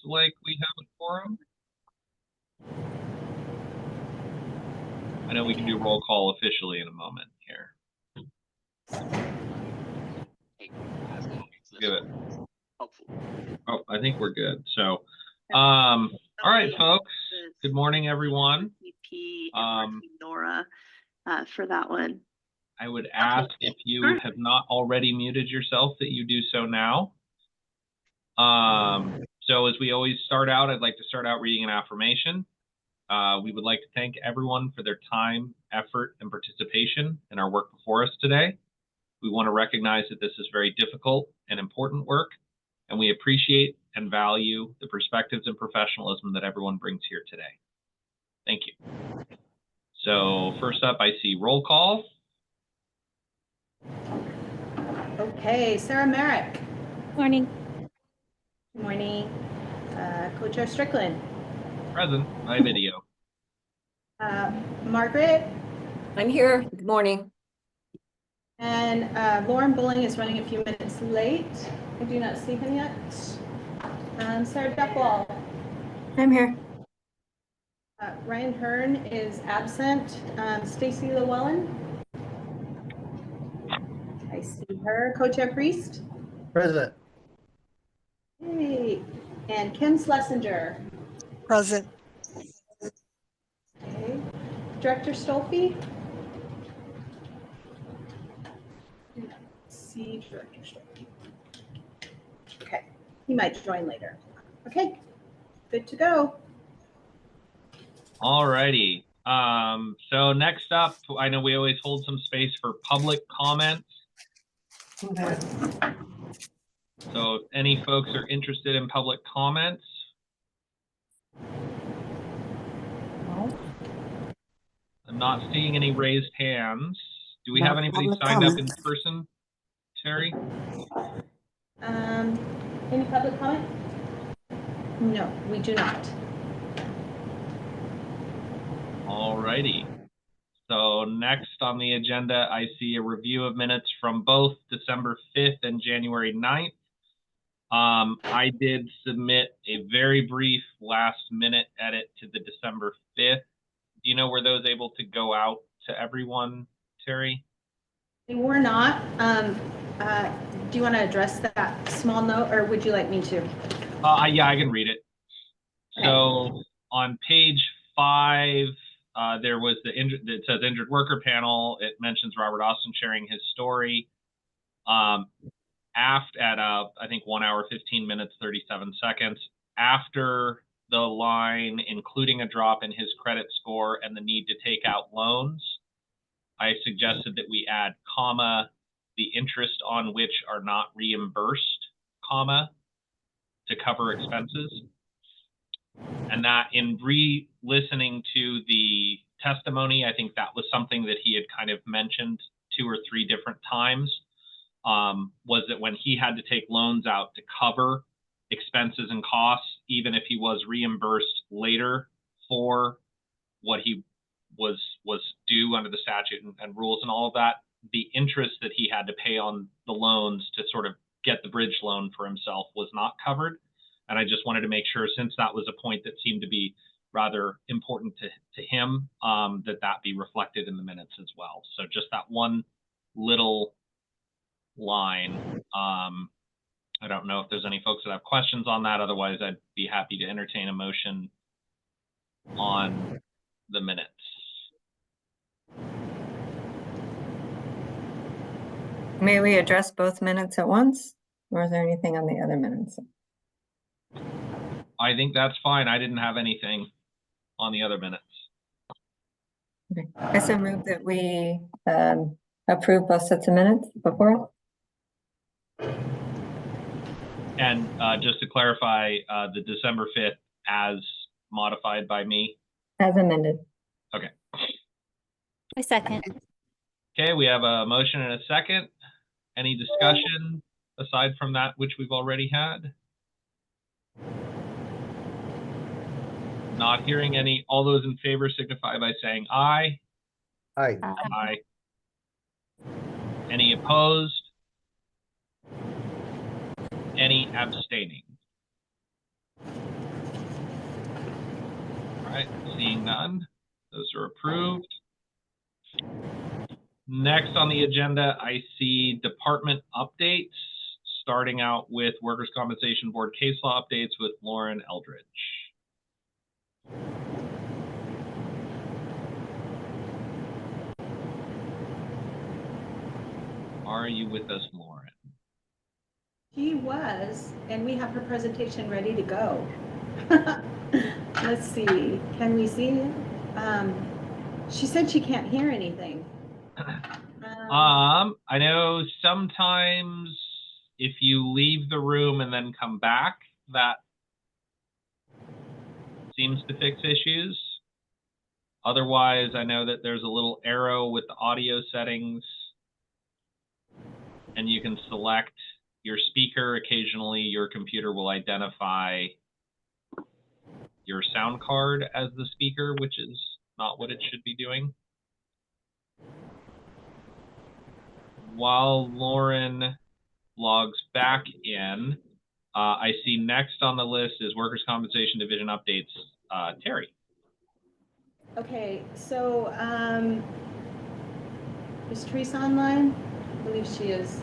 like we have a quorum. I know we can do roll call officially in a moment here. Give it. Oh, I think we're good. So, all right, folks. Good morning, everyone. Nora, for that one. I would ask if you have not already muted yourself that you do so now. So as we always start out, I'd like to start out reading an affirmation. We would like to thank everyone for their time, effort, and participation in our work before us today. We want to recognize that this is very difficult and important work, and we appreciate and value the perspectives and professionalism that everyone brings here today. Thank you. So first up, I see roll call. Okay, Sarah Merrick. Morning. Good morning. Co-Chair Strickland. Present by video. Margaret. I'm here. Good morning. And Lauren Bulling is running a few minutes late. I do not see him yet. Sarah Duckwall. I'm here. Ryan Hearn is absent. Stacy Llewellyn. I see her. Co-Chair Priest. Present. Hey. And Kim Schlesinger. Present. Okay. Director Stolpe. See Director Stolpe. Okay, he might join later. Okay, good to go. All righty. So next up, I know we always hold some space for public comments. So if any folks are interested in public comments. I'm not seeing any raised hands. Do we have anybody signed up in person, Terry? Any public comment? No, we do not. All righty. So next on the agenda, I see a review of minutes from both December 5th and January 9th. I did submit a very brief last minute edit to the December 5th. Do you know were those able to go out to everyone, Terry? They were not. Do you want to address that small note, or would you like me to? Yeah, I can read it. Okay. So on page 5, there was it says injured worker panel. It mentions Robert Austin sharing his story. At I think 1 hour, 15 minutes, 37 seconds after the line, including a drop in his credit score and the need to take out loans, I suggested that we add comma, the interest on which are not reimbursed, comma, to cover expenses. And that in re-listening to the testimony, I think that was something that he had kind of mentioned 2 or 3 different times, was that when he had to take loans out to cover expenses and costs, even if he was reimbursed later for what he was due under the statute and rules and all of that, the interest that he had to pay on the loans to sort of get the bridge loan for himself was not covered. And I just wanted to make sure, since that was a point that seemed to be rather important to him, that be reflected in the minutes as well. So just that one little line. I don't know if there's any folks that have questions on that. Otherwise, I'd be happy to entertain a motion on the minutes. May we address both minutes at once, or is there anything on the other minutes? I think that's fine. I didn't have anything on the other minutes. Okay. I so move that we approve both sets of minutes before. And just to clarify, the December 5th as modified by me? As amended. Okay. I second. Okay, we have a motion and a second. Any discussion aside from that which we've already had? Not hearing any. All those in favor signify by saying aye. Aye. Aye. Any opposed? Any abstaining? Seeing none, those are approved. Next on the agenda, I see department updates, starting out with Workers' Compensation Board case law updates with Lauren Eldridge. Are you with us, Lauren? She was, and we have her presentation ready to go. Let's see, can we see it? She said she can't hear anything. I know sometimes if you leave the room and then come back, that seems to fix issues. Otherwise, I know that there's a little arrow with the audio settings, and you can select your speaker. Occasionally, your computer will identify your sound card as the speaker, which is not what it should be doing. While Lauren logs back in, I see next on the list is Workers' Compensation Division updates. Terry. Okay, so is Teresa online? I believe she is.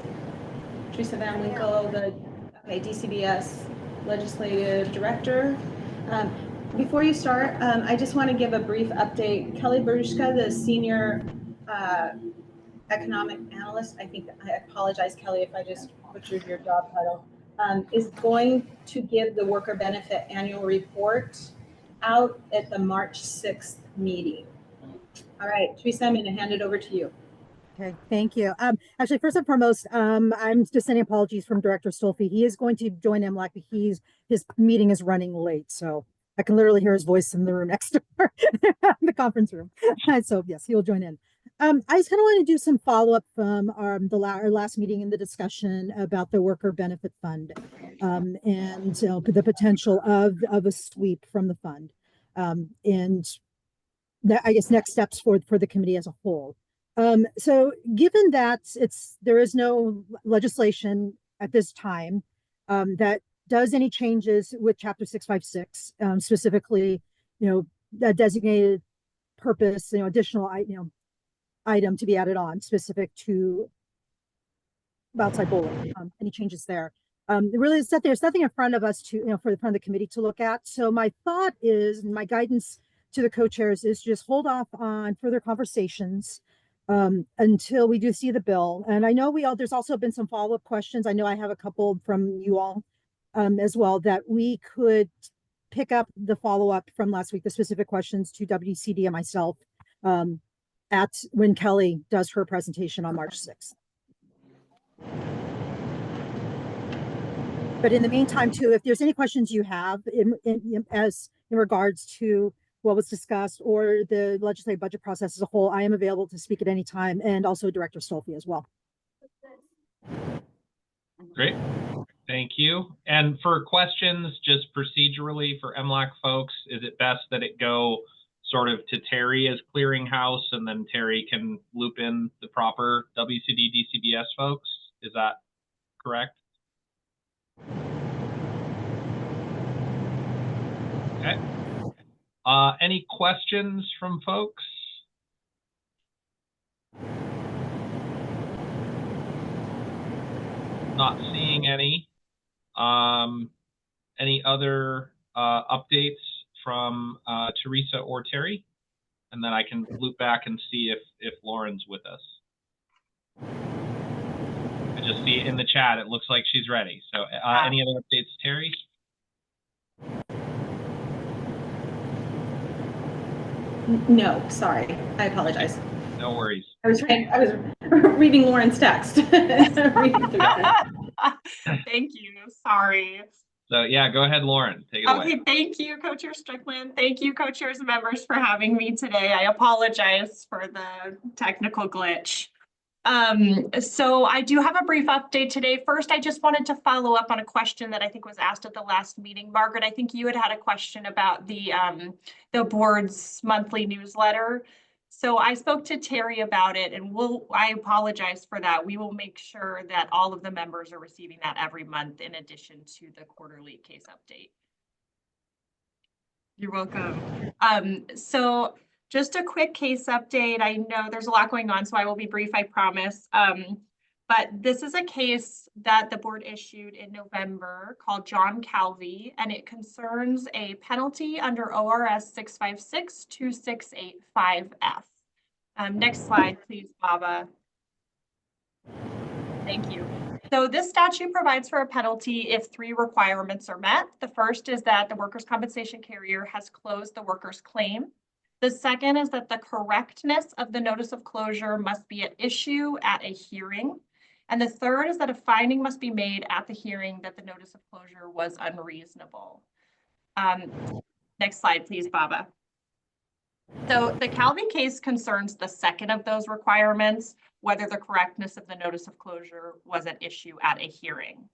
Teresa Van Winkle, the DCBS Legislative Director. Before you start, I just want to give a brief update. Kelly Berushka, the Senior Economic Analyst, I apologize, Kelly, if I just butchered your job title, is going to give the worker benefit annual report out at the March 6th meeting. All right, Teresa, I'm going to hand it over to you. Okay, thank you. Actually, first and foremost, I'm just sending apologies from Director Stolfi. He is going to join MLAC, but his meeting is running late, so I can literally hear his voice in the room next door, the conference room. So yes, he will join in. I just kind of want to do some follow-up from our last meeting in the discussion about the worker benefit fund, and the potential of a sweep from the fund, and that, I guess, next steps for the committee as a whole. So given that there is no legislation at this time that does any changes with Chapter 656, specifically, that designated purpose, additional, item to be added on specific to outside bowling, any changes there. Really, there's nothing in front of us to, for the committee to look at. So my thought is, and my guidance to the co-chairs is just hold off on further conversations until we do see the bill. And I know there's also been some follow-up questions. I know I have a couple from you all as well, that we could pick up the follow-up from last week, the specific questions to WCD and myself when Kelly does her presentation on March 6th. But in the meantime, too, if there's any questions you have in regards to what was discussed or the legislative budget process as a whole, I am available to speak at any time, and also Director Stolfi as well. Great. Thank you. And for questions, just procedurally for MLAC folks, is it best that it go sort of to Terry as clearinghouse, and then Terry can loop in the proper WCD, DCBS folks? Is that correct? Okay. Any questions from folks? Not seeing any. Any other updates from Teresa or Terry? And then I can loop back and see if Lauren's with us. I just see it in the chat. It looks like she's ready. So any other updates, Terry? No, sorry. I apologize. No worries. I was reading Lauren's text. Reading through that. Thank you. Sorry. So yeah, go ahead, Lauren. Take it away. Okay, thank you, Co-Chair Strickland. Thank you, co-chairs and members, for having me today. I apologize for the technical glitch. So I do have a brief update today. First, I just wanted to follow up on a question that I think was asked at the last meeting. Margaret, I think you had a question about the board's monthly newsletter. So I spoke to Terry about it, and I apologize for that. We will make sure that all of the members are receiving that every month in addition to the quarterly case update. You're welcome. So just a quick case update. I know there's a lot going on, so I will be brief, I promise. But this is a case that the board issued in November called John Calvi, and it concerns a penalty under ORS 656-2685F. Next slide, please, Baba. Thank you. So this statute provides for a penalty if 3 requirements are met. The first is that the workers' compensation carrier has closed the worker's claim. The second is that the correctness of the notice of closure must be at issue at a hearing. And the third is that a finding must be made at the hearing that the notice of closure was unreasonable. Next slide, please, Baba. So the Calvi case concerns the second of those requirements, whether the correctness of the notice of closure was at issue at a hearing.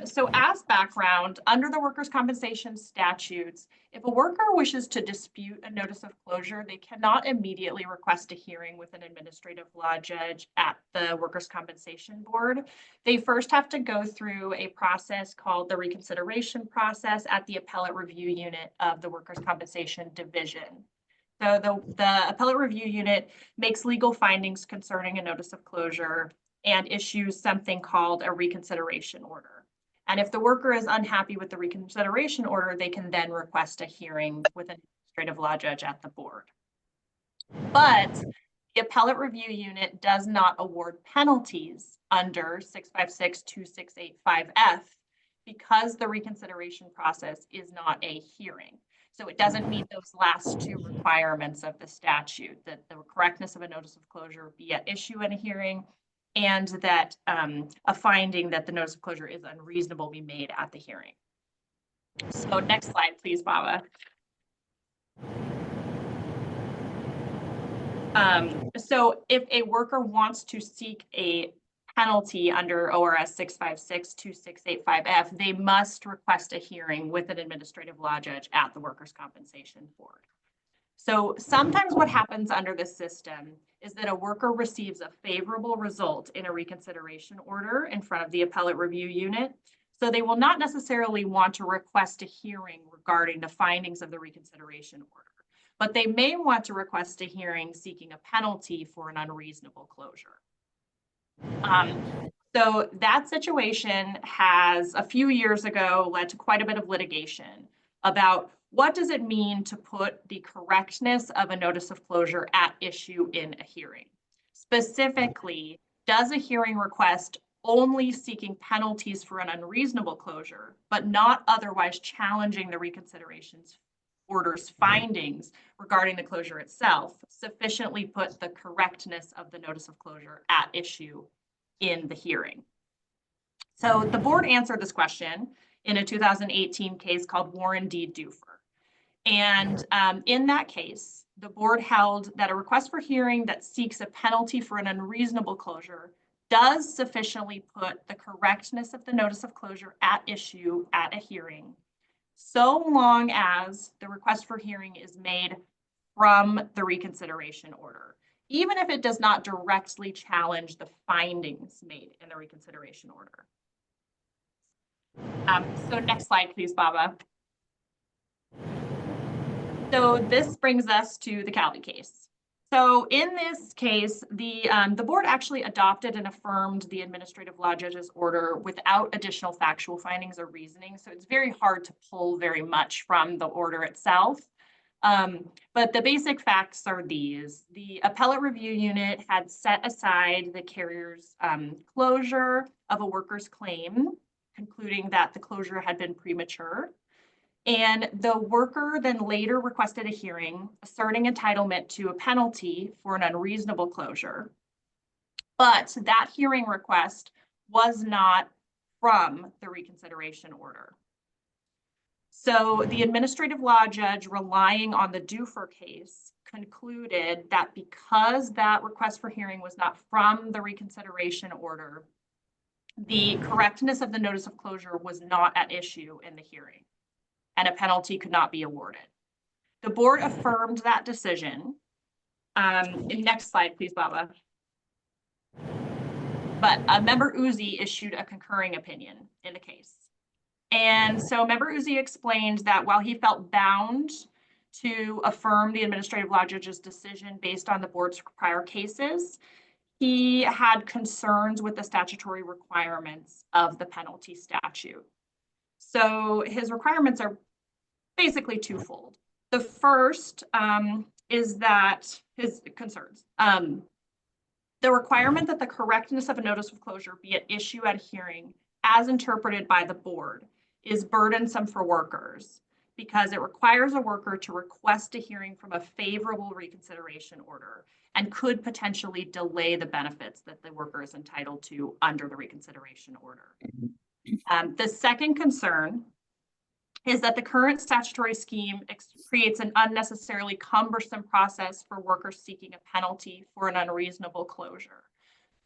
So as background, under the workers' compensation statutes, if a worker wishes to dispute a notice of closure, they cannot immediately request a hearing with an administrative law judge at the workers' compensation board. They first have to go through a process called the reconsideration process at the appellate review unit of the workers' compensation division. So the appellate review unit makes legal findings concerning a notice of closure and issues something called a reconsideration order. And if the worker is unhappy with the reconsideration order, they can then request a hearing with an administrative law judge at the board. But the appellate review unit does not award penalties under 656-2685F because the reconsideration process is not a hearing. So it doesn't meet those last 2 requirements of the statute, that the correctness of a notice of closure be at issue in a hearing, and that a finding that the notice of closure is unreasonable be made at the hearing. So next slide, please, Baba. So if a worker wants to seek a penalty under ORS 656-2685F, they must request a hearing with an administrative law judge at the workers' compensation board. So sometimes what happens under this system is that a worker receives a favorable result in a reconsideration order in front of the appellate review unit. So they will not necessarily want to request a hearing regarding the findings of the reconsideration order, but they may want to request a hearing seeking a penalty for an unreasonable closure. So that situation has a few years ago led to quite a bit of litigation about what does it mean to put the correctness of a notice of closure at issue in a hearing? Specifically, does a hearing request only seeking penalties for an unreasonable closure, but not otherwise challenging the reconsideration order's findings regarding the closure itself, sufficiently put the correctness of the notice of closure at issue in the hearing? So the board answered this question in a 2018 case called Warren D. Dufer. And in that case, the board held that a request for hearing that seeks a penalty for an unreasonable closure does sufficiently put the correctness of the notice of closure at issue at a hearing, so long as the request for hearing is made from the reconsideration order, even if it does not directly challenge the findings made in the reconsideration order. So next slide, please, Baba. So this brings us to the Calvi case. So in this case, the board actually adopted and affirmed the administrative law judge's order without additional factual findings or reasoning. So it's very hard to pull very much from the order itself. But the basic facts are these. The appellate review unit had set aside the carrier's closure of a worker's claim, concluding that the closure had been premature. And the worker then later requested a hearing asserting entitlement to a penalty for an unreasonable closure. But that hearing request was not from the reconsideration order. So the administrative law judge, relying on the Dufer case, concluded that because that request for hearing was not from the reconsideration order, the correctness of the notice of closure was not at issue in the hearing, and a penalty could not be awarded. The board affirmed that decision. Next slide, please, Baba. But member Uzi issued a concurring opinion in the case. And so Member Uzi explained that while he felt bound to affirm the administrative law judge's decision based on the board's prior cases, he had concerns with the statutory requirements of the penalty statute. So his requirements are basically twofold. The first is that his concerns. The requirement that the correctness of a notice of closure be at issue at a hearing as interpreted by the board is burdensome for workers because it requires a worker to request a hearing from a favorable reconsideration order and could potentially delay the benefits that the worker is entitled to under the reconsideration order. The second concern is that the current statutory scheme creates an unnecessarily cumbersome process for workers seeking a penalty for an unreasonable closure.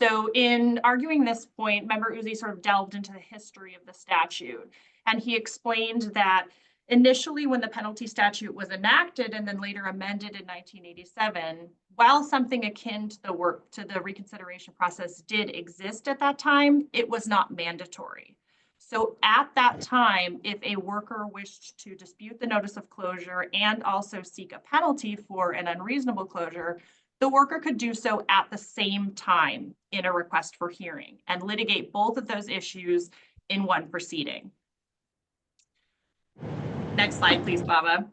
So in arguing this point, Member Uzi sort of delved into the history of the statute, and he explained that initially when the penalty statute was enacted and then later amended in 1987, while something akin to the reconsideration process did exist at that time, it was not mandatory. So at that time, if a worker wished to dispute the notice of closure and also seek a penalty for an unreasonable closure, the worker could do so at the same time in a request for hearing and litigate both of those issues in one proceeding. Next slide, please, Baba.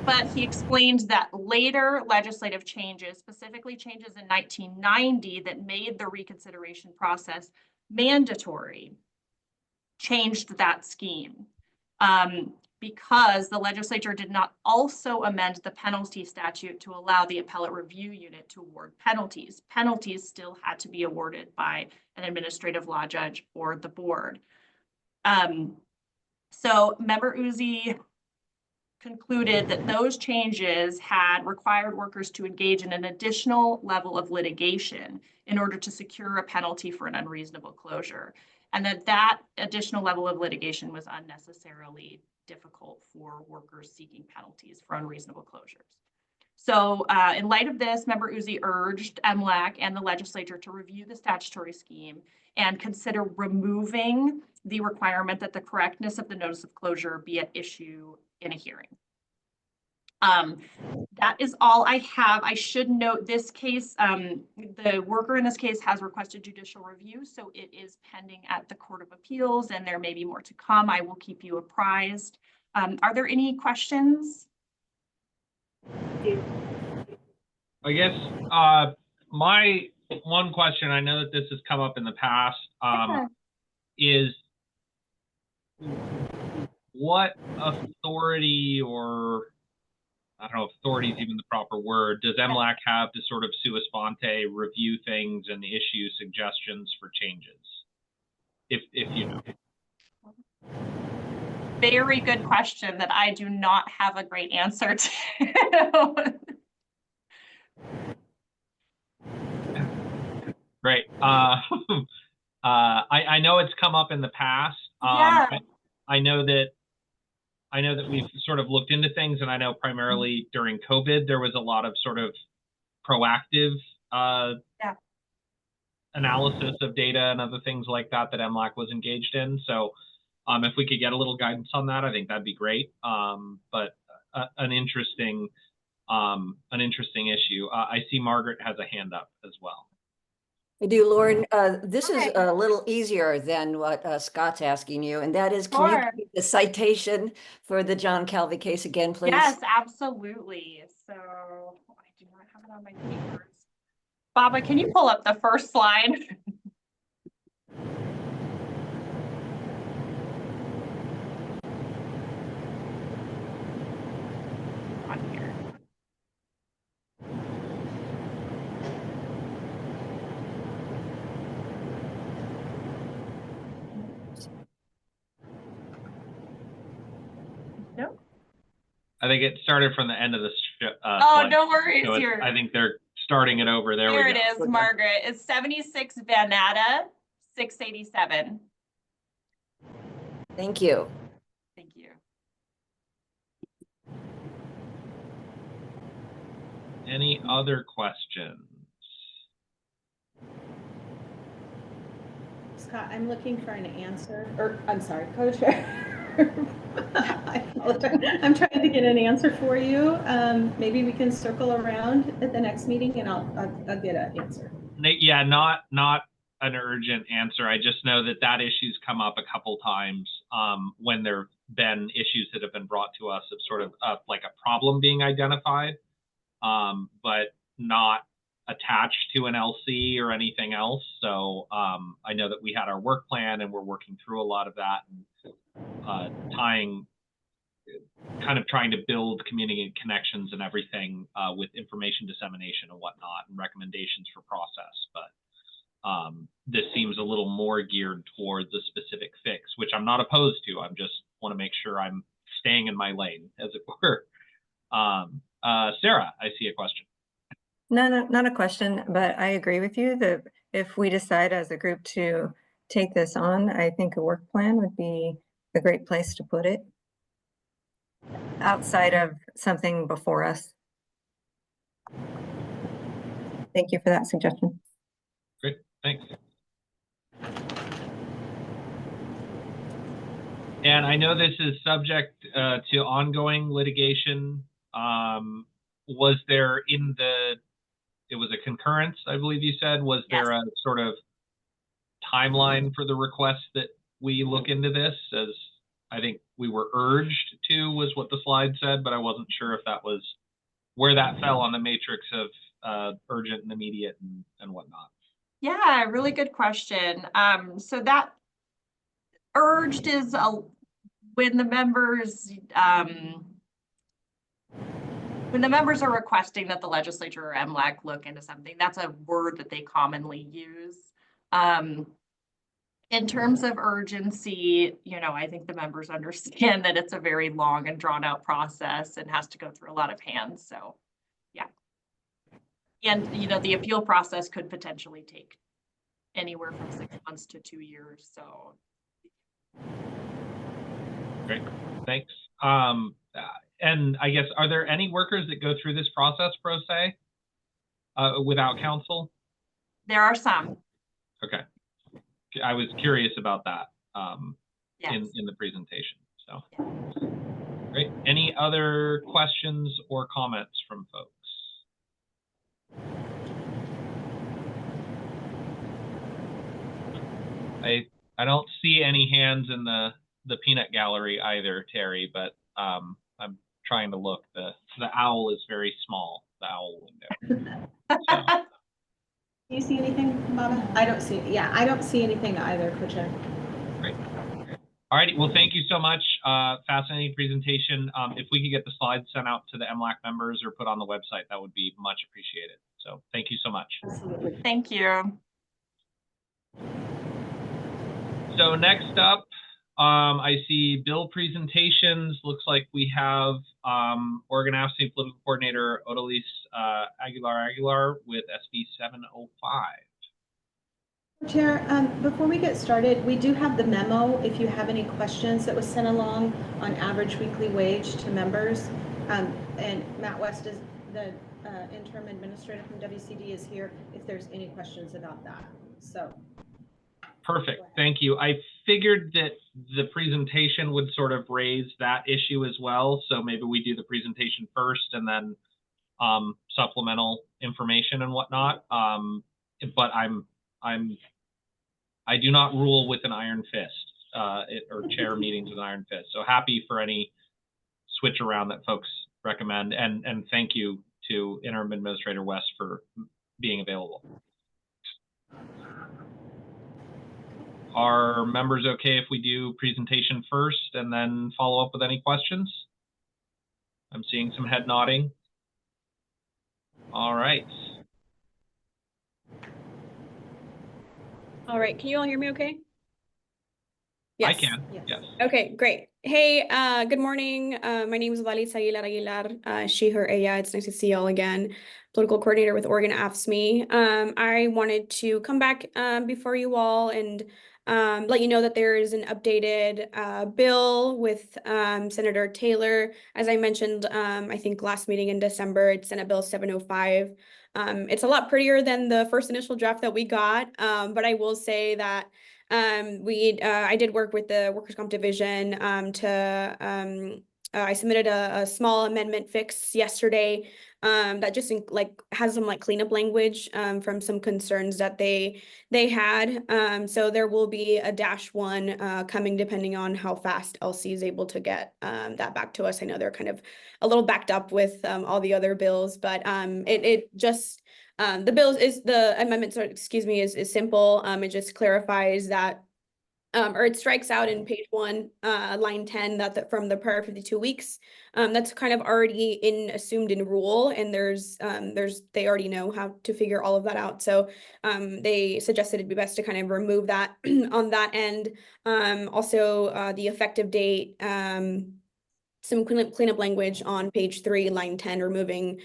But he explained that later legislative changes, specifically changes in 1990 that made the reconsideration process mandatory, changed that scheme because the legislature did not also amend the penalty statute to allow the appellate review unit to award penalties. Penalties still had to be awarded by an administrative law judge or the board. So Member Uzi concluded that those changes had required workers to engage in an additional level of litigation in order to secure a penalty for an unreasonable closure, and that additional level of litigation was unnecessarily difficult for workers seeking penalties for unreasonable closures. So in light of this, Member Uzi urged MLAC and the legislature to review the statutory scheme and consider removing the requirement that the correctness of the notice of closure be at issue in a hearing. That is all I have. I should note this case, the worker in this case has requested judicial review, so it is pending at the Court of Appeals and there may be more to come. I will keep you apprised. Are there any questions? I guess my one question, I know that this has come up in the past, is what authority, or I don't know if authority is even the proper word, does MLAC have to sort of sua sponte review things and issue suggestions for changes? If you know. Very good question that I do not have a great answer to. Great. I know it's come up in the past. Yeah. I know that we've sort of looked into things, and I know primarily during COVID there was a lot of sort of proactive analysis of data and other things like that that MLAC was engaged in. So if we could get a little guidance on that, I think that'd be great. But an interesting issue. I see Margaret has a hand up as well. I do, Lauren. This is a little easier than what Scott's asking you, and that is, can you give the citation for the John Calvi case again, please? Yes, absolutely. So I do not have it on my papers. Baba, can you pull up the first slide? On here. No. I think it started from the end of the Oh, slide. no worries. So I think they're starting it over. There we go. Here it is, Margaret. It's 76 Vanada 687. Thank you. Thank you. Any other questions? Scott, I'm looking for an answer, or I'm sorry, co-chair. I apologize. I'm trying to get an answer for you. Maybe we can circle around at the next meeting and I'll get an answer. Yeah, not an urgent answer. I just know that issue's come up a couple times when there have been issues that have been brought to us of sort of like a problem being identified, but not attached to an LC or anything else. So I know that we had our work plan and we're working through a lot of that and kind of trying to build community connections and everything with information dissemination and whatnot and recommendations for process. But this seems a little more geared towards a specific fix, which I'm not opposed to. I just want to make sure I'm staying in my lane, as it were. Sarah, I see a question. No, not a question, but I agree with you that if we decide as a group to take this on, I think a work plan would be a great place to put it outside of something before us. Thank you for that suggestion. Great, thanks. And I know this is subject to ongoing litigation. Was there it was a concurrence, I believe you said, was there a sort of timeline for the request that we look into this, as I think we were urged to, was what the slide said, but I wasn't sure if that was where that fell on the matrix of urgent and immediate and whatnot. Yeah, really good question. So that urged is when the members are requesting that the legislature or MLAC look into something. That's a word that they commonly use. In terms of urgency, I think the members understand that it's a very long and drawn out process and has to go through a lot of hands. So yeah. And, the appeal process could potentially take anywhere from 6 months to 2 years. So. Great, thanks. And I guess, are there any workers that go through this process pro se without counsel? There are some. Okay. I was curious about that Yes. in the presentation. So great. Any other questions or comments from folks? I don't see any hands in the peanut gallery either, Terry, but I'm trying to look. The owl is very small, the owl window. So. Do you see anything, Baba? I don't see. Yeah, I don't see anything either, Co-Chair. Great. All righty. Well, thank you so much. Fascinating presentation. If we could get the slides sent out to the MLAC members or put on the website, that would be much appreciated. So thank you so much. Absolutely. Thank you. So next up, I see bill presentations. Looks like we have Oregon AFSCME Political Coordinator Odalise Aguilar with SB 705. Chair, before we get started, we do have the memo, if you have any questions, that was sent along on average weekly wage to members. And Matt West is the interim administrator from WCD is here if there's any questions about that. So. Perfect, thank you. I figured that the presentation would sort of raise that issue as well. So maybe we do the presentation first and then supplemental information and whatnot. But I do not rule with an iron fist or chair meetings with an iron fist. So happy for any switch around that folks recommend. And thank you to Interim Administrator West for being available. Are members okay if we do presentation first and then follow up with any questions? I'm seeing some head nodding. All right. All right, can you all hear me okay? Yes. I can, yes. Okay, great. Hey, good morning. My name is Odalise Aguilar, she, her, ella. It's nice to see y'all again. Political coordinator with Oregon AFSCME. I wanted to come back before you all and let you know that there is an updated bill with Senator Taylor. As I mentioned, I think last meeting in December, it's Senate Bill 705. It's a lot prettier than the first initial draft that we got, but I will say that I did work with the Workers' Comp Division I submitted a small amendment fix yesterday that just has some cleanup language from some concerns that they had. So there will be a -1 coming depending on how fast LC is able to get that back to us. I know they're kind of a little backed up with all the other bills, but the amendment, is simple. It just clarifies that or it strikes out in page 1, line 10, that from the prior 52 weeks. That's kind of already assumed in rule, and they already know how to figure all of that out. So they suggested it'd be best to kind of remove that on that end. Also, the effective date, some cleanup language on page 3, line 10,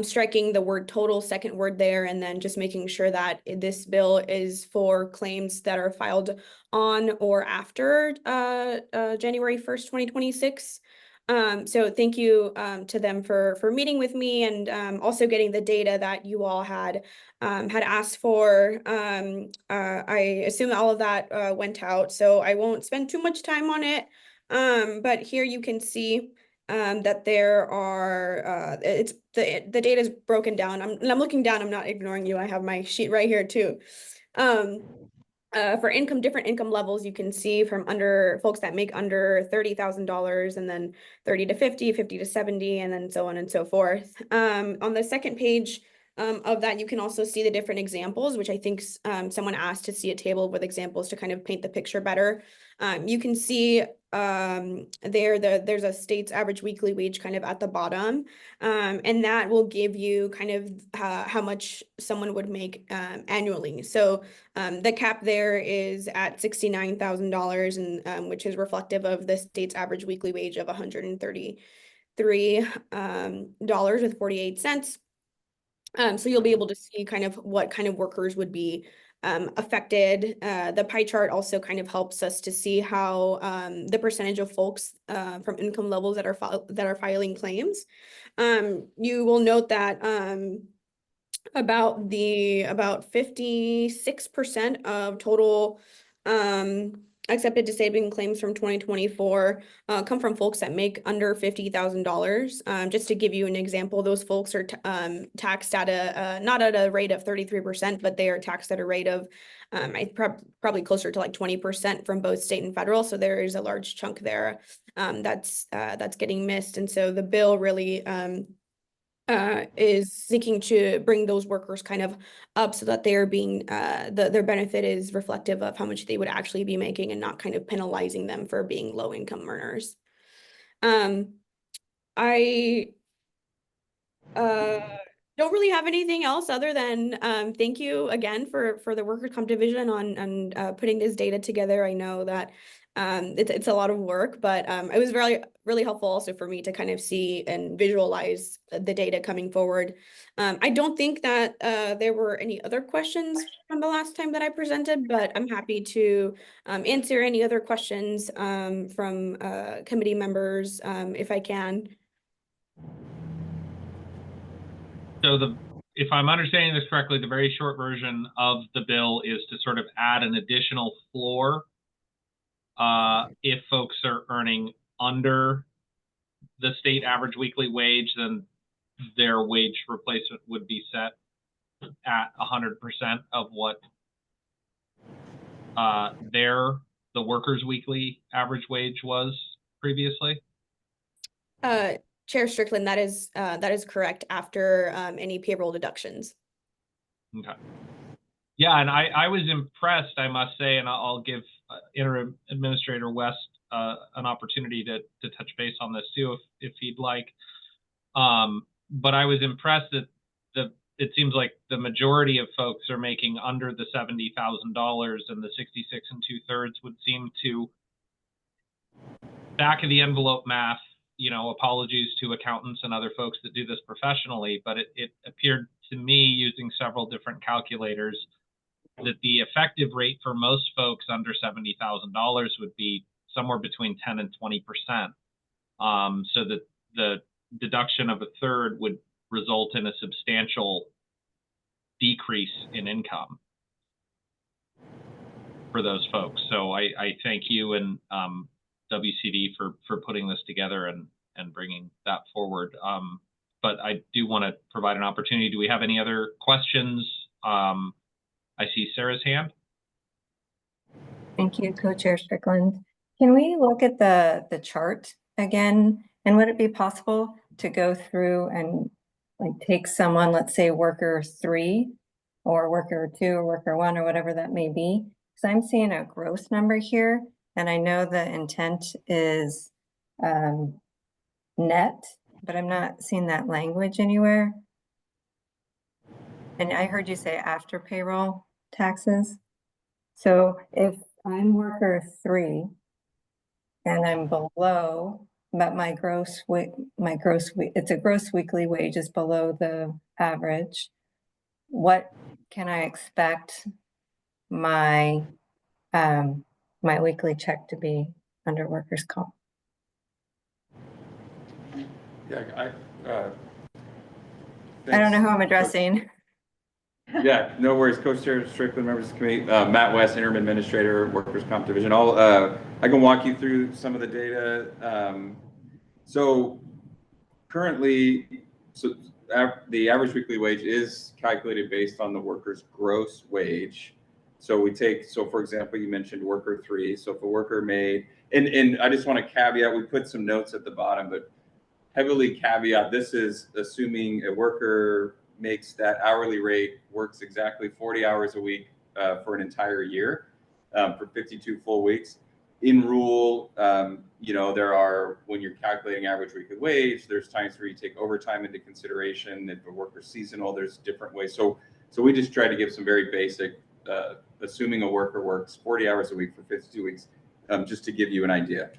striking the word total, second word there, and then just making sure that this bill is for claims that are filed on or after January 1st, 2026. So thank you to them for meeting with me and also getting the data that you all had asked for. I assume all of that went out, so I won't spend too much time on it. But here you can see that there are the data is broken down. I'm looking down, I'm not ignoring you. I have my sheet right here too. For different income levels, you can see from folks that make under $30,000 and then 30 to 50, 50 to 70, and then so on and so forth. On the second page of that, you can also see the different examples, which I think someone asked to see a table with examples to kind of paint the picture better. You can see there's a state's average weekly wage kind of at the bottom, and that will give you kind of how much someone would make annually. So the cap there is at $69,000, and which is reflective of the state's average weekly wage of $133.48. So you'll be able to see kind of what kind of workers would be affected. The pie chart also kind of helps us to see how the percentage of folks from income levels that are filing claims. You will note that about 56% of total accepted disabling claims from 2024 come from folks that make under $50,000. Just to give you an example, those folks are taxed at not at a rate of 33%, but they are taxed at a rate of probably closer to like 20% from both state and federal. So there is a large chunk there that's getting missed. And so the bill really is seeking to bring those workers kind of up so that they are being their benefit is reflective of how much they would actually be making and not kind of penalizing them for being low income earners. I don't really have anything else other than thank you again for the Workers' Comp Division on putting this data together. I know that it's a lot of work, but it was really helpful also for me to kind of see and visualize the data coming forward. I don't think that there were any other questions from the last time that I presented, but I'm happy to answer any other questions from committee members if I can. So if I'm understanding this correctly, the very short version of the bill is to sort of add an additional floor if folks are earning under the state average weekly wage, then their wage replacement would be set at 100% of what the workers' weekly average wage was previously. Chair Strickland, that is correct after any payroll deductions. Okay. Yeah, and I was impressed, I must say, and I'll give Interim Administrator West an opportunity to touch base on this too, if he'd like. But I was impressed that it seems like the majority of folks are making under the $70,000, and the 66 2/3 would seem to, back of the envelope math, apologies to accountants and other folks that do this professionally, but it appeared to me, using several different calculators, that the effective rate for most folks under $70,000 would be somewhere between 10 and 20%. So that the deduction of 1/3 would result in a substantial decrease in income. those folks. So I thank you and WCD for putting this together and bringing that forward. But I do want to provide an opportunity. Do we have any other questions? I see Sarah's hand. Thank you, Co-Chair Strickland. Can we look at the chart again? And would it be possible to go through and like take someone, let's say worker 3 or worker 2 or worker 1 or whatever that may be? Because I'm seeing a gross number here, and I know the intent is net, but I'm not seeing that language anywhere. And I heard you say after payroll taxes. So if I'm worker 3 and I'm below, but my it's a gross weekly wage is below the average, what can I expect my my weekly check to be under workers' comp? Yeah, I don't know who I'm addressing. Yeah, no worries. Coach Chair Strickland, members of the committee, Matt West, Interim Administrator, Workers' Comp Division. I can walk you through some of the data. So currently, the average weekly wage is calculated based on the worker's gross wage. So we take, for example, you mentioned worker 3. So if a worker made, and I just want to caveat, we put some notes at the bottom, but heavily caveat, this is assuming a worker makes that hourly rate, works exactly 40 hours a week for an entire year for 52 full weeks. In rule, there are, when you're calculating average weekly wage, there's times where you take overtime into consideration. If a worker's seasonal, there's different ways. So we just try to give some very basic, assuming a worker works 40 hours a week for 52 weeks, just to give you an idea.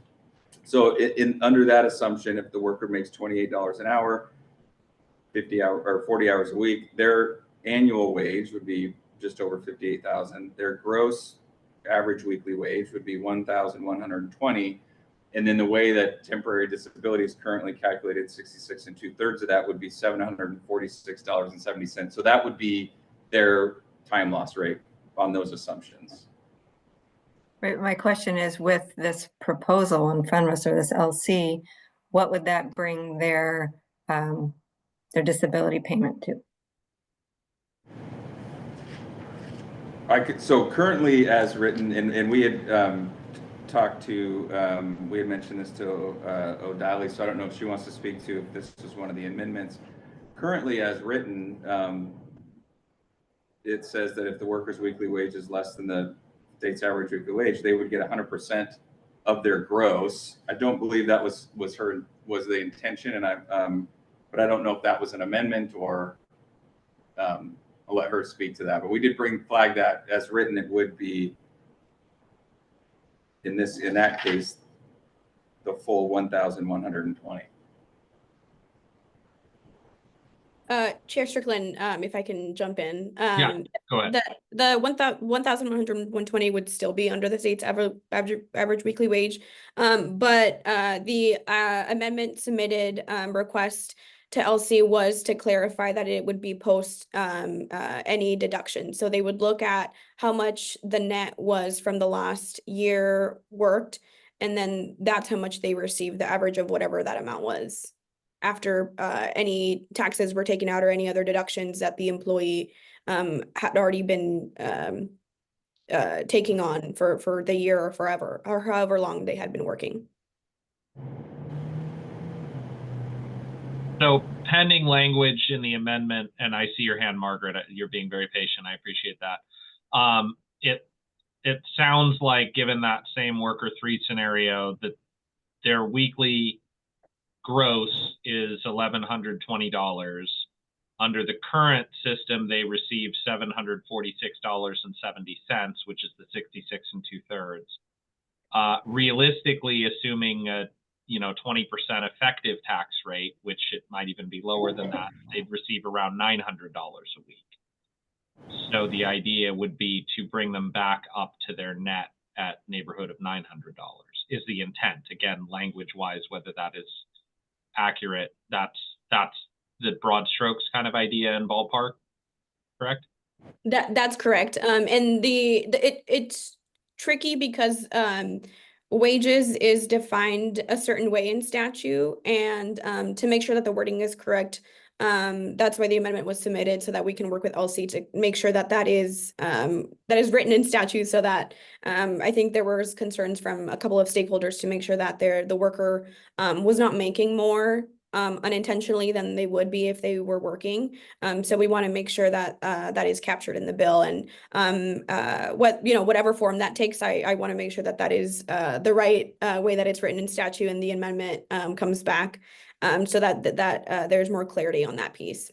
So under that assumption, if the worker makes $28 an hour, 40 hours a week, their annual wage would be just over $58,000. Their gross average weekly wage would be $1,120. And then the way that temporary disability is currently calculated, 66 2/3 of that would be $746.70. So that would be their time loss rate on those assumptions. Right. My question is, with this proposal in front of us, or this LC, what would that bring their disability payment to? So currently as written, and we had talked to, we had mentioned this to O'Dally, so I don't know if she wants to speak to if this is one of the amendments. Currently as written, it says that if the worker's weekly wage is less than the state's average weekly wage, they would get 100% of their gross. I don't believe that was the intention, and but I don't know if that was an amendment or I'll let her speak to that. But we did flag that as written, it would be in that case the full 1,120. Chair Strickland, if I can jump in. Yeah, go ahead. The 1,120 would still be under the state's average weekly wage. But the amendment submitted request to LC was to clarify that it would be post any deduction. So they would look at how much the net was from the last year worked, and then that's how much they received, the average of whatever that amount was, after any taxes were taken out or any other deductions that the employee had already been taking on for the year or forever, or however long they had been working. So pending language in the amendment, and I see your hand, Margaret, you're being very patient. I appreciate that. It sounds like, given that same worker 3 scenario, that their weekly gross is $1,120. Under the current system, they receive $746.70, which is the 66 2/3. Realistically, assuming a 20% effective tax rate, which it might even be lower than that, they'd receive around $900 a week. So the idea would be to bring them back up to their net at neighborhood of $900 is the intent. Again, language-wise, whether that is accurate, that's the broad strokes kind of idea and ballpark, correct? That's correct. And it's tricky because wages is defined a certain way in statute, and to make sure that the wording is correct, that's why the amendment was submitted, so that we can work with LC to make sure that that is written in statute, so that I think there was concerns from a couple of stakeholders to make sure that the worker was not making more unintentionally than they would be if they were working. So we want to make sure that that is captured in the bill, and whatever form that takes, I want to make sure that that is the right way that it's written in statute, and the amendment comes back, so that there's more clarity on that piece.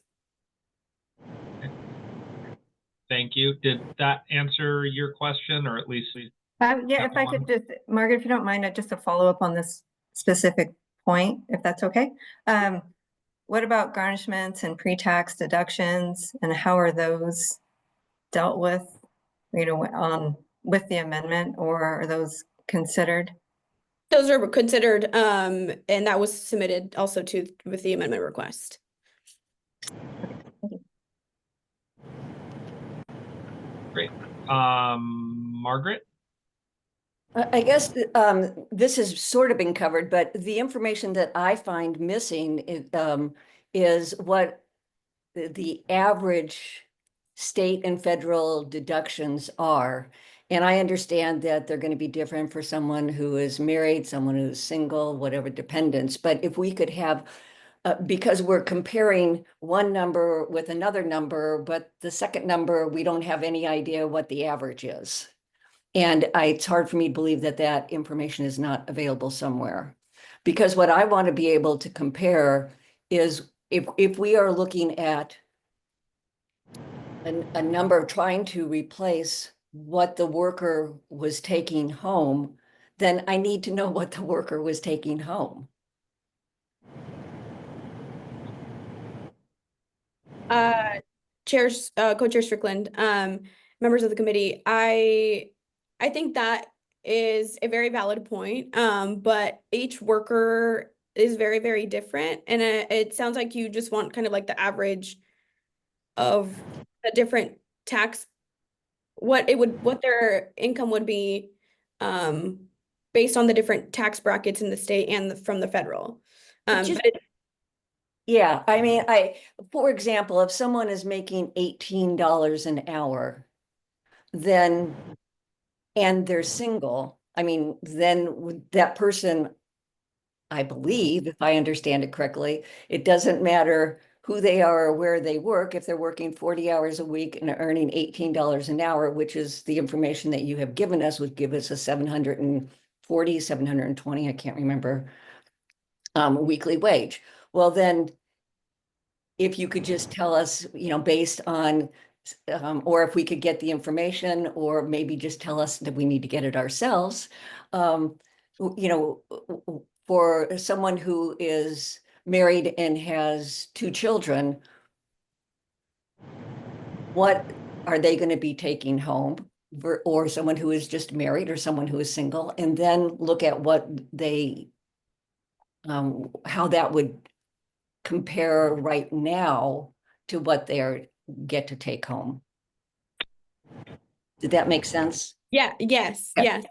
Thank you. Did that answer your question, or at least? Yeah, if I could just, Margaret, if you don't mind, just a follow up on this specific point, if that's okay. What about garnishments and pre-tax deductions, and how are those dealt with, with the amendment, or are those considered? Those are considered, and that was submitted also with the amendment request. Great. Margaret? I guess this has sort of been covered, but the information that I find missing is what the average state and federal deductions are. And I understand that they're going to be different for someone who is married, someone who's single, whatever dependents. But if we could have, because we're comparing one number with another number, but the second number, we don't have any idea what the average is. And it's hard for me to believe that that information is not available somewhere. Because what I want to be able to compare is if we are looking at a number trying to replace what the worker was taking home, then I need to know what the worker was taking home. Co-Chair Strickland, members of the committee, I think that is a very valid point, but each worker is very, very different. And it sounds like you just want kind of like the average of the different tax, what their income would be based on the different tax brackets in the state and from the federal. Yeah, I mean, for example, if someone is making $18 an hour, then, and they're single, I mean, then that person, I believe, if I understand it correctly, it doesn't matter who they are or where they work. If they're working 40 hours a week and earning $18 an hour, which is the information that you have given us, would give us a 740, 720, I can't remember, weekly wage. Well, then if you could just tell us, based on, or if we could get the information, or maybe just tell us that we need to get it ourselves, for someone who is married and has 2 children, what are they going to be taking home? Or someone who is just married, or someone who is single, and then look at what they, how that would compare right now to what they get to take home. Did that make sense? Yeah, yes, Yeah. yes.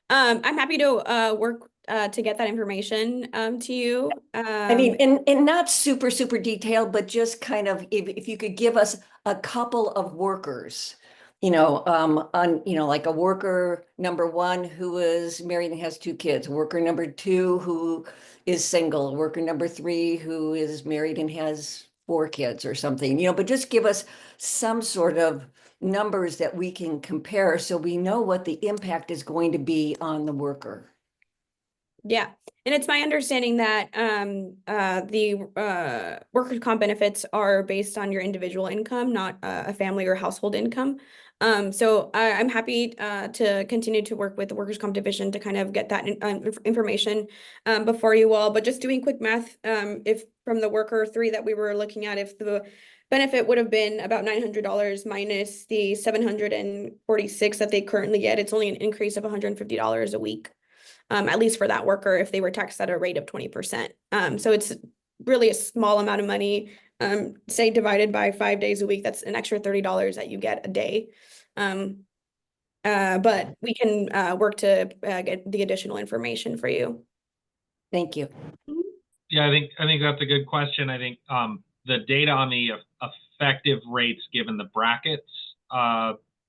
I'm happy to work to get that information to you. I mean, and not super detailed, but just kind of if you could give us a couple of workers, like a worker number 1 who is married and has 2 kids, worker number 2 who is single, worker number 3 who is married and has 4 kids or something, but just give us some sort of numbers that we can compare so we know what the impact is going to be on the worker. Yeah, and it's my understanding that the workers' comp benefits are based on your individual income, not a family or household income. So I'm happy to continue to work with the workers' comp division to kind of get that information before you all. But just doing quick math, if from the worker 3 that we were looking at, if the benefit would have been about $900 minus the $746 that they currently get, it's only an increase of $150 a week. At least for that worker, if they were taxed at a rate of 20%. So it's really a small amount of money, say divided by 5 days a week, that's an extra $30 that you get a day. But we can work to get the additional information for you. Thank you. Yeah, I think that's a good question. I think the data on the effective rates given the brackets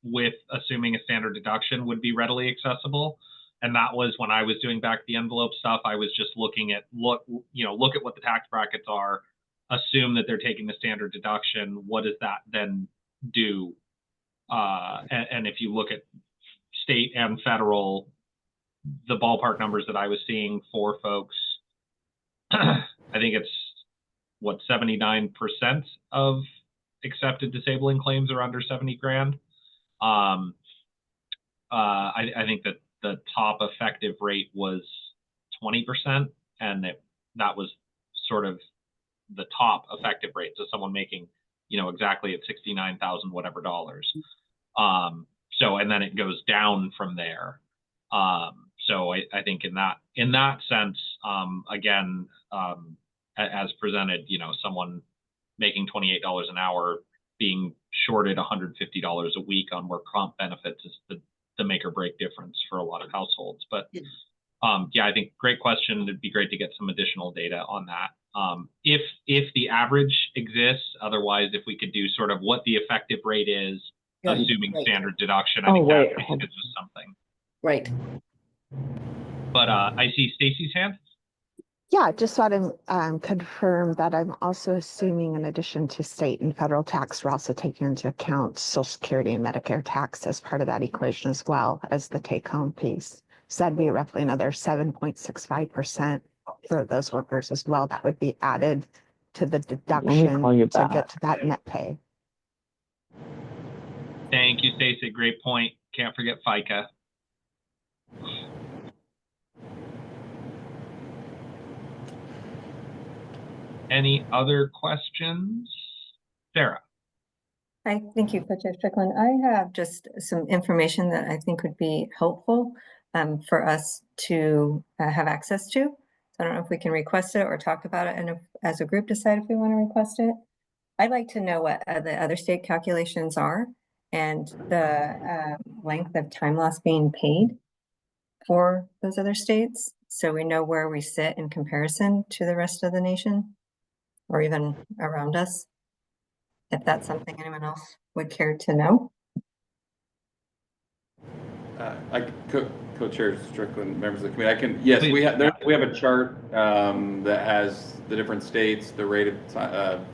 with assuming a standard deduction would be readily accessible. And that was when I was doing back the envelope stuff. I was just looking at look at what the tax brackets are, assume that they're taking the standard deduction. What does that then do? And if you look at state and federal, the ballpark numbers that I was seeing for folks, I think it's what 79% of accepted disabling claims are under 70 grand. I think that the top effective rate was 20%, and that was sort of the top effective rate. So someone making, exactly at 69,000 whatever dollars. So, and then it goes down from there. So I think in that sense, again, as presented, someone making $28 an hour being shorted $150 a week on work comp benefits is the make or break difference for a lot of households. But yeah, I think great question. It'd be great to get some additional data on that. If the average exists, otherwise, if we could do sort of what the effective rate is, assuming standard deduction, I think that gives us something. Right. But I see Stacy's hand. Yeah, just want to confirm that I'm also assuming in addition to state and federal tax, we're also taking into account Social Security and Medicare tax as part of that equation as well as the take-home piece. So that'd be roughly another 7.65% for those workers as well. That would be added to the deduction to get to that net pay. Thank you, Stacy. Great point. Can't forget FICA. Any other questions? Sarah. Hi, thank you, Co-Chair Strickland. I have just some information that I think would be helpful for us to have access to. So I don't know if we can request it or talk about it, and as a group decide if we want to request it. I'd like to know what the other state calculations are and the length of time loss being paid for those other states, so we know where we sit in comparison to the rest of the nation or even around us, if that's something anyone else would care to know. Co-Chair Strickland, members of the committee, yes, we have a chart that has the different states, the rate of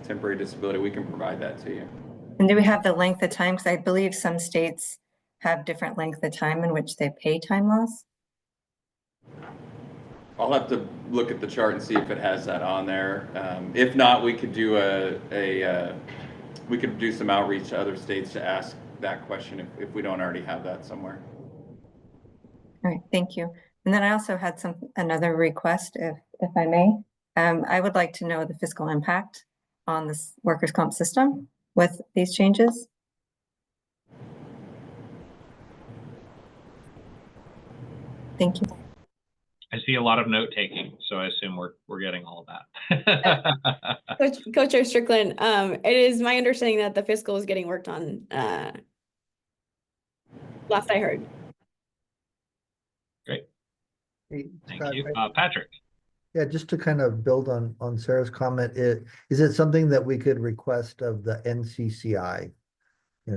temporary disability. We can provide that to you. And do we have the length of time? Because I believe some states have different length of time in which they pay time loss. I'll have to look at the chart and see if it has that on there. If not, we could do we could do some outreach to other states to ask that question if we don't already have that somewhere. All right, thank you. And then I also had another request, if I may. I would like to know the fiscal impact on this workers' comp system with these changes. Thank you. I see a lot of note taking, so I assume we're getting all of that. Co-Chair Strickland, it is my understanding that the fiscal is getting worked on. Last I heard. Great. Hey, Thank Scott, you, Patrick. Yeah, just to kind of build on Sarah's comment, is it something that we could request of the NCCI?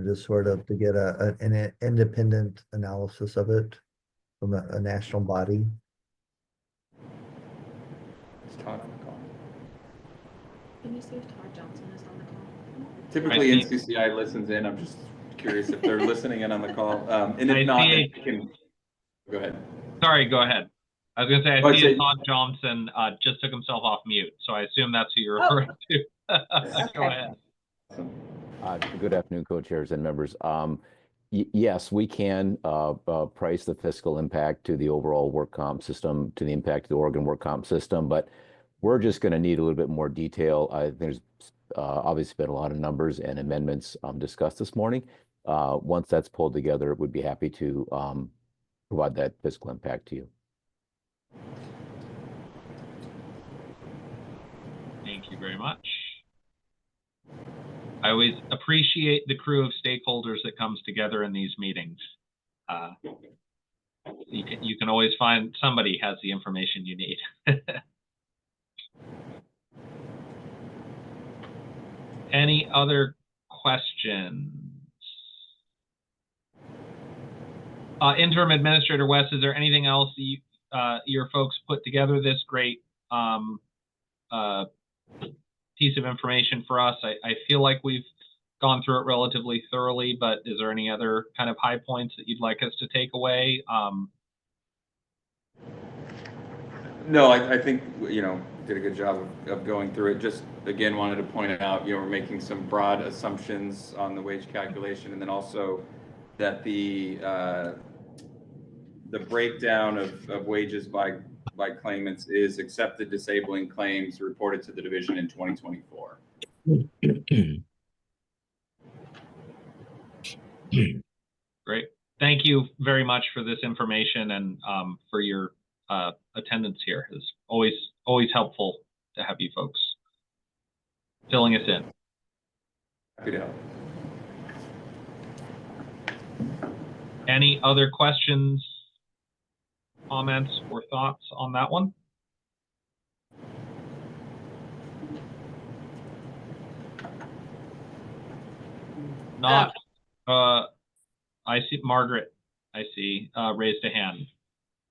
Just sort of to get an independent analysis of it from a national body. Is Todd on the call? Can you see if Todd Johnson is on the call? Typically NCCI listens in. I'm just curious if they're listening in on the call. And if not, then you can go ahead. Sorry, go ahead. I was going to say, I see Todd Johnson just took himself off mute, so I assume that's who you're referring to. Go ahead. Good afternoon, co-chairs and members. Yes, we can price the fiscal impact to the overall work comp system, to the impact of the Oregon work comp system, but we're just going to need a little bit more detail. There's obviously been a lot of numbers and amendments discussed this morning. Once that's pulled together, we'd be happy to provide that fiscal impact to you. Thank you very much. I I always appreciate the crew of stakeholders that comes together in these meetings. You can always find somebody has the information you need. Any other questions? Interim Administrator West, is there anything else that your folks put together this great piece of information for us? I feel like we've gone through it relatively thoroughly, but is there any other kind of high points that you'd like us to take away? No, I think, you know, did a good job of going through it. Just again, wanted to point out, you know, we're making some broad assumptions on the wage calculation, and then also that the breakdown of wages by claimants is accepted disabling claims reported to the division in 2024. Great. Thank you very much for this information and for your attendance here. It's always helpful to have you folks filling us in. Happy to help. Any other questions, comments, or thoughts on that one? Not. I see Margaret. I see raised a hand.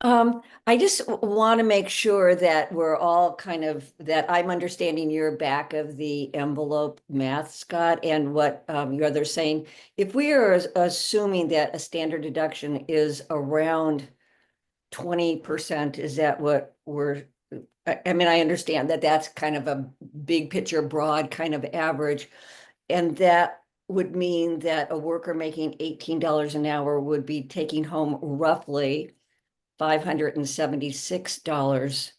I just want to make sure that we're all that I'm understanding your back of the envelope math, Scott, and what your other's saying. If we are assuming that a standard deduction is around 20%, is that what I mean, I understand that that's kind of a big picture, broad kind of average, and that would mean that a worker making $18 an hour would be taking home roughly $576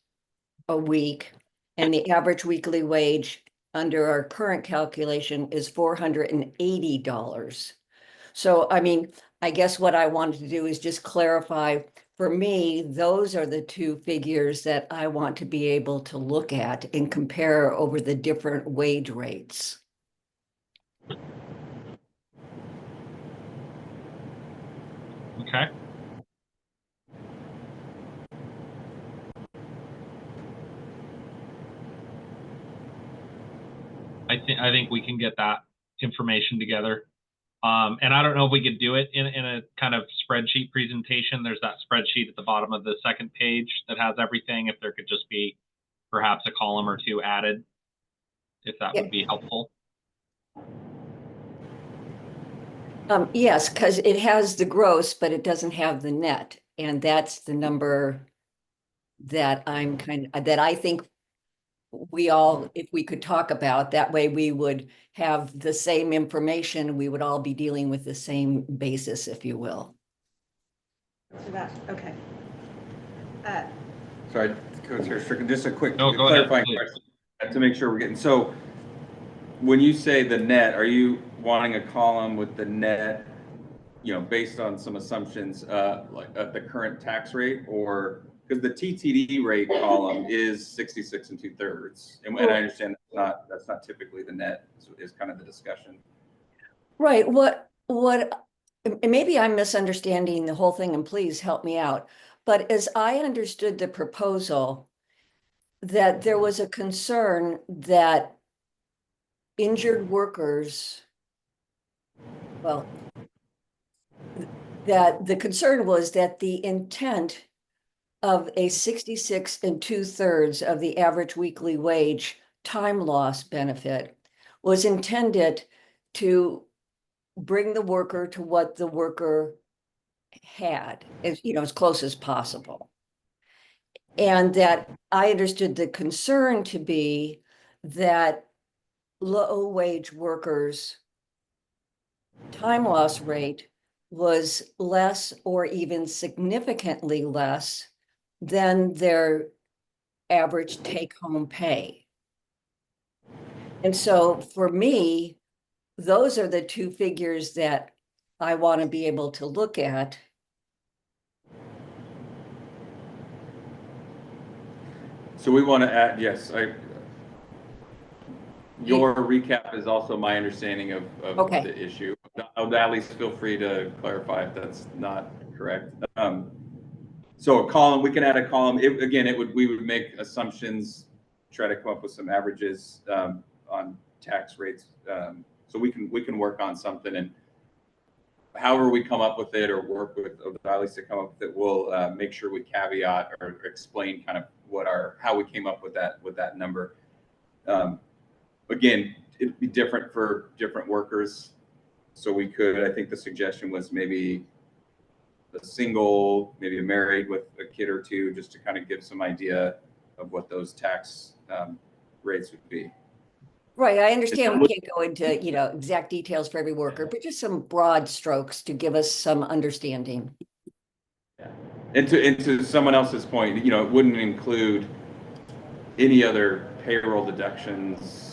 a week, and the average weekly wage under our current calculation is $480. So, I mean, I guess what I wanted to do is just clarify, for me, those are the two figures that I want to be able to look at and compare over the different wage rates. Okay. I think we can get that information together. And I don't know if we could do it in a kind of spreadsheet presentation. There's that spreadsheet at the bottom of the second page that has everything. If there could just be perhaps a column or two added, if that would be helpful. Yes, because it has the gross, but it doesn't have the net. And that's the number that that I think we all, if we could talk about, that way we would have the same information. We would all be dealing with the same basis, if you will. So that, okay. Sorry, Co-Chair Strickland, just a quick No, go clarifying ahead, question to make sure we're getting. So when you say the net, are you wanting a column with the net, you know, based on some assumptions like at the current tax rate, or because the TTD rate column is 66 2/3, and I understand that's not typically the net, is kind of the discussion. Right. Maybe I'm misunderstanding the whole thing, and please help me out. But as I understood the proposal, that there was a concern that injured workers, well, that the concern was that the intent of a 66 2/3 of the average weekly wage time loss benefit was intended to bring the worker to what the worker had, as close as possible. And that I understood the concern to be that low wage workers' time loss rate was less or even significantly less than their average take-home pay. And so for me, those are the two figures that I want to be able to look at. So we want to add, yes, Your recap is also my understanding of Okay. the issue. At least feel free to clarify if that's not correct. So a column, we can add a column. We would make assumptions, try to come up with some averages on tax rates. So we can work on something, and however we come up with it or work with Odalis to come up with it, we'll make sure we caveat or explain kind of how we came up with that number. Again, it'd be different for different workers. So we could, I think the suggestion was maybe a single, maybe a married with a kid or two, just to kind of give some idea of what those tax rates would be. Right, I understand we can't go into, exact details for every worker, but just some broad strokes to give us some understanding. Yeah. And to someone else's point, it wouldn't include any other payroll deductions,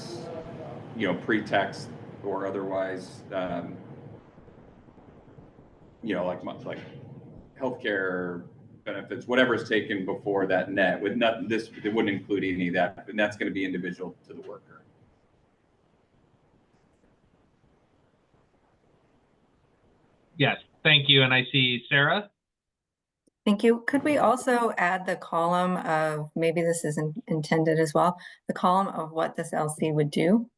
pre-tax or otherwise, like healthcare benefits, whatever is taken before that net. With this, it wouldn't include any of that, and that's going to be individual to the worker. Yes, thank you. And I see Sarah. Thank you. Could we also add the column of, maybe this isn't intended as well, the column of what this LC would do?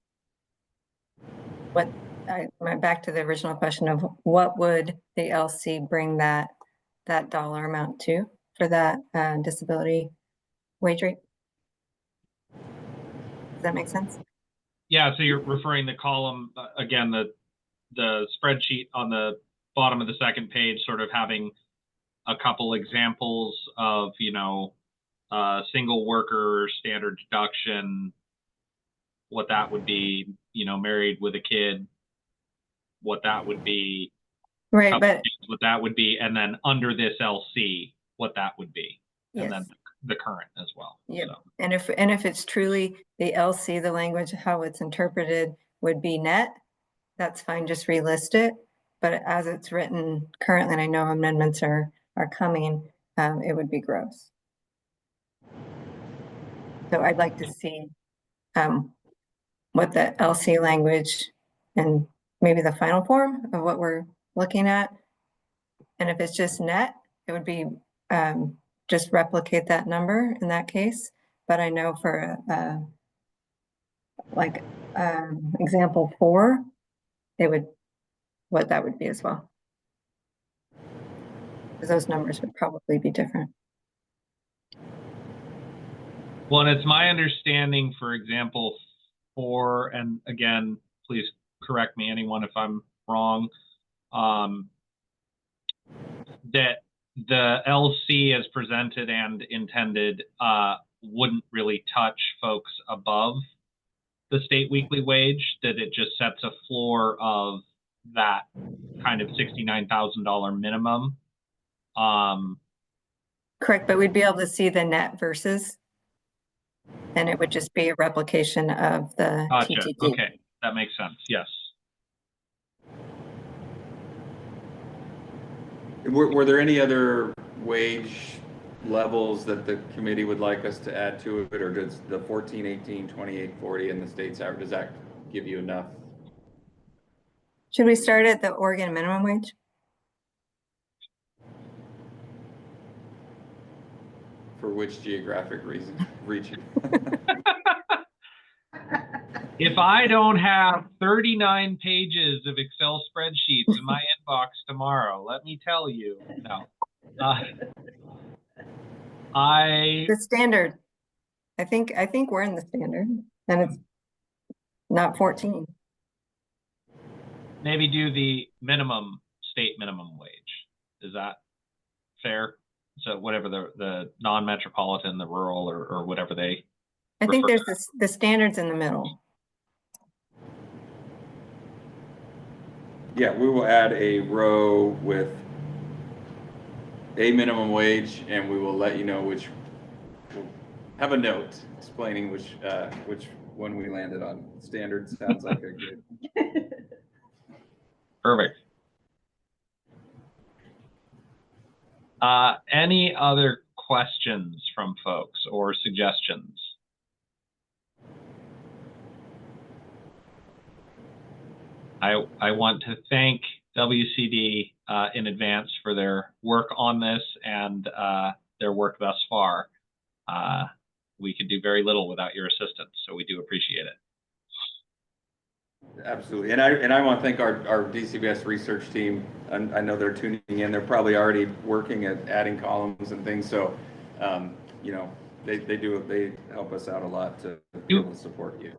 Back to the original question of what would the LC bring that dollar amount to for that disability wage rate? Does that make sense? Yeah, so you're referring the column, again, the spreadsheet on the bottom of the second page, sort of having a couple examples of, single worker standard deduction, what that would be, married with a kid, what that would be, right? But what that would be, and then under this LC, what that would be, yes. And then the current as well. Yeah, so. and if it's truly the LC, the language, how it's interpreted would be net, that's fine. Just relist it. But as it's written currently, and I know amendments are coming, it would be gross. So I'd like to see what the LC language and maybe the final form of what we're looking at. And if it's just net, it would be just replicate that number in that case. But I know for example 4, what that would be as well. Because those numbers would probably be different. Well, and it's my understanding, for example, 4, and again, please correct me, anyone, if I'm wrong, that the LC as presented and intended wouldn't really touch folks above the state weekly wage, that it just sets a floor of that kind of $69,000 minimum. Correct, but we'd be able to see the net versus, and it would just be a replication of the Gotcha. TTD. Okay, that makes sense. Yes. Were there any other wage levels that the committee would like us to add to it, or does the 1418, 2840 and the state's average, does that give you enough? Should we start at the Oregon minimum wage? For which geographic region? If I don't have 39 pages of Excel spreadsheets in my inbox tomorrow, let me tell you, no. The standard. I think we're in the standard, and it's not 14. Maybe do the state minimum wage. Is that fair? So whatever the non-metropolitan, the rural, or whatever they. I think there's the standards in the middle. Yeah, we will add a row with a minimum wage, and we will let you know which. We'll have a note explaining which one we landed on. Standard sounds like a good. Perfect. Any other questions from folks or suggestions? I want to thank WCD in advance for their work on this and their work thus far. We could do very little without your assistance, so we do appreciate it. Absolutely, and I want to thank our DCBS research team. I know they're tuning in. They're probably already working at adding columns and things. So, you know, they help us out a lot to be able to support you.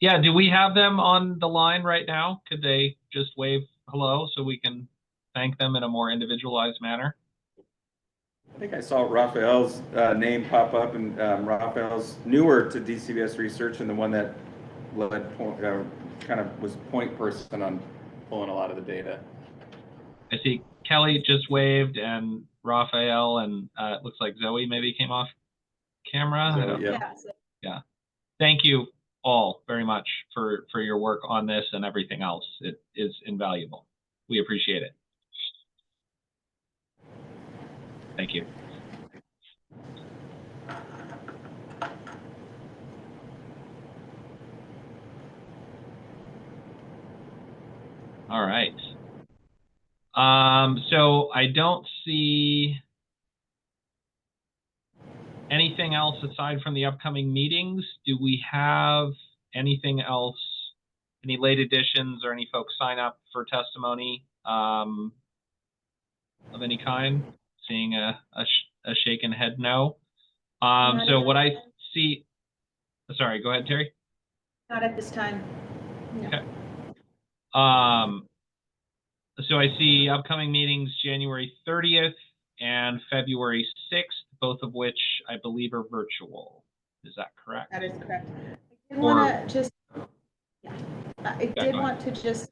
Yeah, do we have them on the line right now? Could they just wave hello so we can thank them in a more individualized manner? I think I saw Raphael's name pop up, and Raphael's newer to DCBS research and the one that led kind of was point person on pulling a lot of the data. I see Kelly just waved, and Raphael, and it looks like Zoe maybe came off camera. Zoe, yeah. Yeah. Thank you all very much for your work on this and everything else. It is invaluable. We appreciate it. Thank you. All right. So I don't see anything else aside from the upcoming meetings. Do we have anything else, any late additions or any folks sign up for testimony of any kind? Seeing a shaken head no. So what I see, sorry, go ahead, Terry. Not at this time. No. Okay. So I see upcoming meetings January 30th and February 6th, both of which I believe are virtual. Is that correct? That is correct. I did want to just, want to just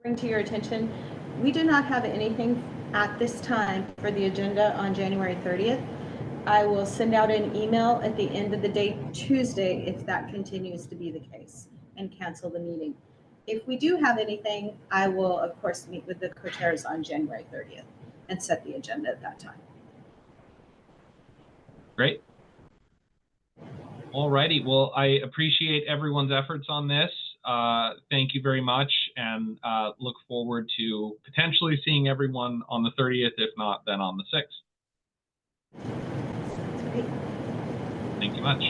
bring to your attention, we do not have anything at this time for the agenda on January 30th. I will send out an email at the end of the day Tuesday if that continues to be the case and cancel the meeting. If we do have anything, I will, of course, meet with the co-chairs on January 30th and set the agenda at that time. Great. All righty. Well, I appreciate everyone's efforts on this. Thank you very much, and look forward to potentially seeing everyone on the 30th, if not, then on the 6th. Great. Thank you much.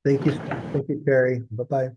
Thank you, Terry. Bye-bye.